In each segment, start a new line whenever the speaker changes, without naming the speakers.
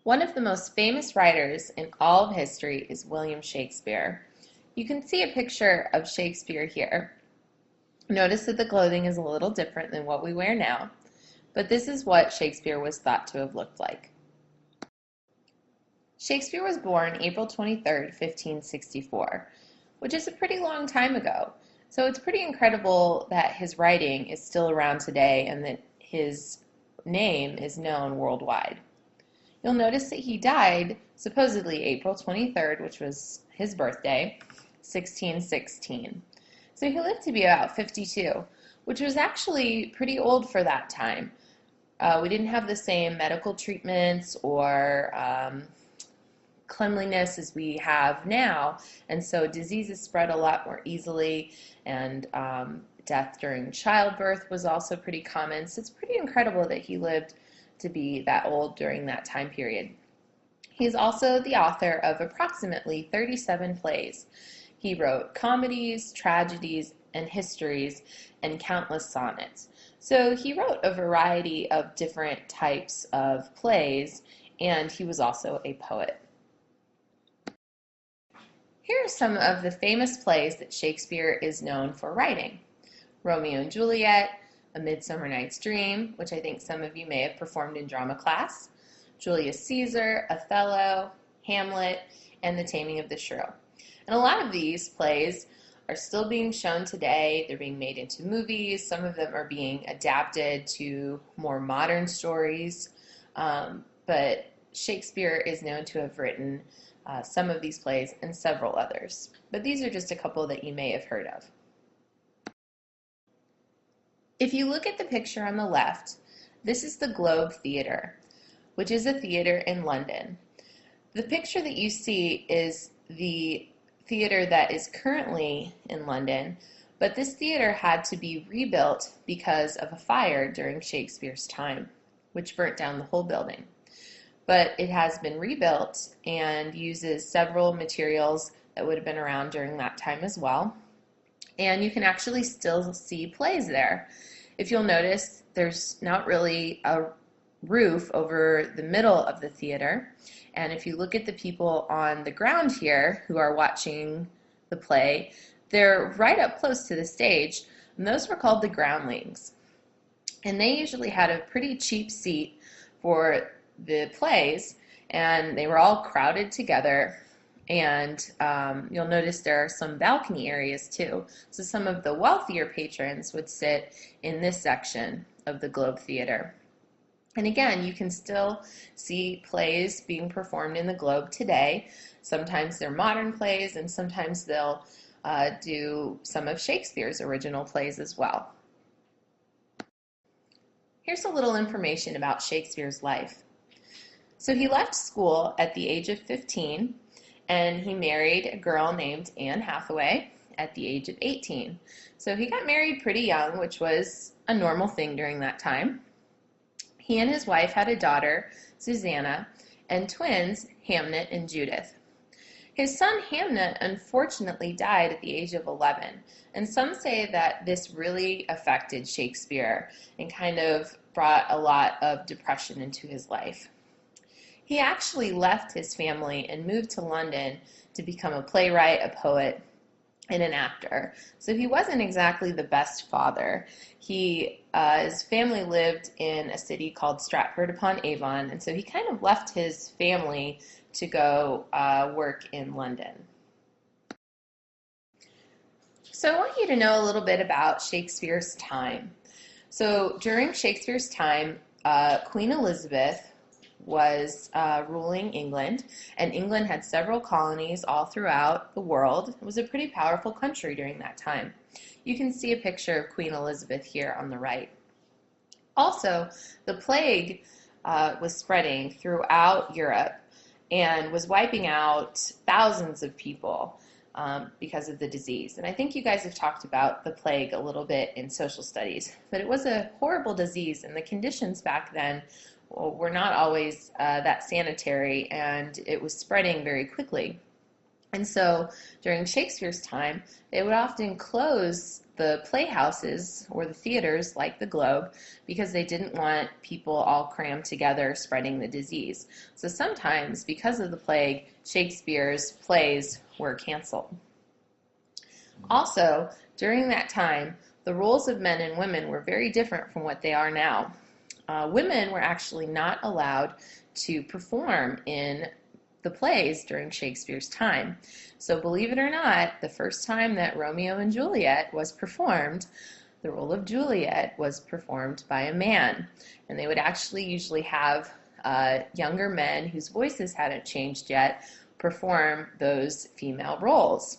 One of the most famous writers in all of history is William Shakespeare. You can see a picture of Shakespeare here. Notice that the clothing is a little different than what we wear now, but this is what Shakespeare was thought to have looked like. Shakespeare was born April 23rd, 1564, which is a pretty long time ago. So it's pretty incredible that his writing is still around today and that his name is known worldwide. You'll notice that he died supposedly April 23rd, which was his birthday, 1616. So he lived to be about 52, which was actually pretty old for that time. We didn't have the same medical treatments or cleanliness as we have now, and so diseases spread a lot more easily, and death during childbirth was also pretty common. So it's pretty incredible that he lived to be that old during that time period. He's also the author of approximately 37 plays. He wrote comedies, tragedies, and histories, and countless sonnets. So he wrote a variety of different types of plays, and he was also a poet. Here are some of the famous plays that Shakespeare is known for writing. Romeo and Juliet, A Midsummer Night's Dream, which I think some of you may have performed in drama class, Julius Caesar, Othello, Hamlet, and The Taming of the Shrew. And a lot of these plays are still being shown today. They're being made into movies. Some of them are being adapted to more modern stories. But Shakespeare is known to have written some of these plays and several others. But these are just a couple that you may have heard of. If you look at the picture on the left, this is the Globe Theatre, which is a theater in London. The picture that you see is the theater that is currently in London, but this theater had to be rebuilt because of a fire during Shakespeare's time, which burnt down the whole building. But it has been rebuilt and uses several materials that would have been around during that time as well. And you can actually still see plays there. If you'll notice, there's not really a roof over the middle of the theater. And if you look at the people on the ground here who are watching the play, they're right up close to the stage, and those were called the groundlings. And they usually had a pretty cheap seat for the plays, and they were all crowded together. And you'll notice there are some balcony areas too. So some of the wealthier patrons would sit in this section of the Globe Theatre. And again, you can still see plays being performed in the Globe today. Sometimes they're modern plays, and sometimes they'll do some of Shakespeare's original plays as well. Here's a little information about Shakespeare's life. So he left school at the age of 15, and he married a girl named Anne Hathaway at the age of 18. So he got married pretty young, which was a normal thing during that time. He and his wife had a daughter, Susanna, and twins, Hamnet and Judith. His son Hamnet unfortunately died at the age of 11, and some say that this really affected Shakespeare and kind of brought a lot of depression into his life. He actually left his family and moved to London to become a playwright, a poet, and an actor. So he wasn't exactly the best father. His family lived in a city called Stratford-upon-Avon, and so he kind of left his family to go work in London. So I want you to know a little bit about Shakespeare's time. So during Shakespeare's time, Queen Elizabeth was ruling England, and England had several colonies all throughout the world. It was a pretty powerful country during that time. You can see a picture of Queen Elizabeth here on the right. Also, the plague was spreading throughout Europe and was wiping out thousands of people because of the disease. And I think you guys have talked about the plague a little bit in social studies, but it was a horrible disease, and the conditions back then were not always that sanitary, and it was spreading very quickly. And so during Shakespeare's time, they would often close the playhouses or the theaters like the Globe because they didn't want people all crammed together spreading the disease. So sometimes, because of the plague, Shakespeare's plays were canceled. Also, during that time, the roles of men and women were very different from what they are now. Women were actually not allowed to perform in the plays during Shakespeare's time. So believe it or not, the first time that Romeo and Juliet was performed, the role of Juliet was performed by a man. And they would actually usually have younger men whose voices hadn't changed yet perform those female roles.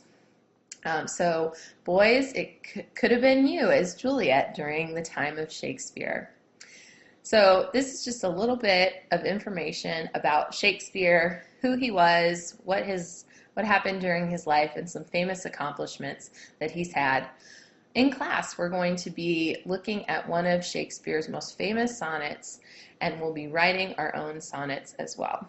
So boys, it could have been you as Juliet during the time of Shakespeare. So this is just a little bit of information about Shakespeare, who he was, what happened during his life, and some famous accomplishments that he's had. In class, we're going to be looking at one of Shakespeare's most famous sonnets, and we'll be writing our own sonnets as well.